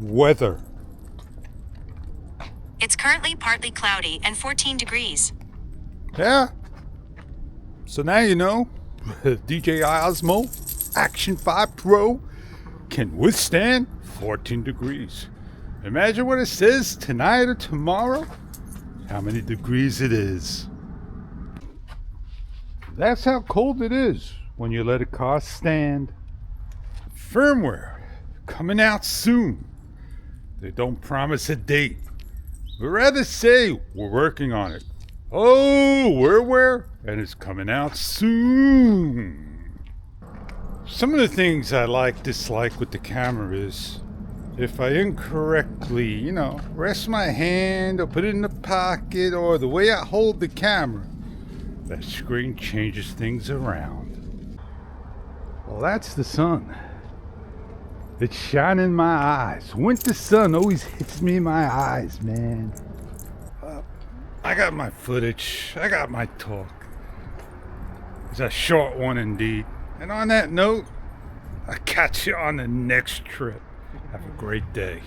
weather. It's currently partly cloudy and 14 degrees. Yeah. So now you know, DJI Osmo Action 5 Pro can withstand 14 degrees. Imagine what it says tonight or tomorrow, how many degrees it is. That's how cold it is when you let a car stand. Firmware coming out soon. They don't promise a date, but rather say we're working on it. Oh, we're aware, and it's coming out soon. Some of the things I dislike with the camera is if I incorrectly, rest my hand or put it in the pocket or the way I hold the camera, that screen changes things around. Well, that's the sun. It's shining in my eyes. Winter sun always hits me in my eyes, man. I got my footage. I got my talk. It's a short one indeed. And on that note, I'll catch you on the next trip. Have a great day.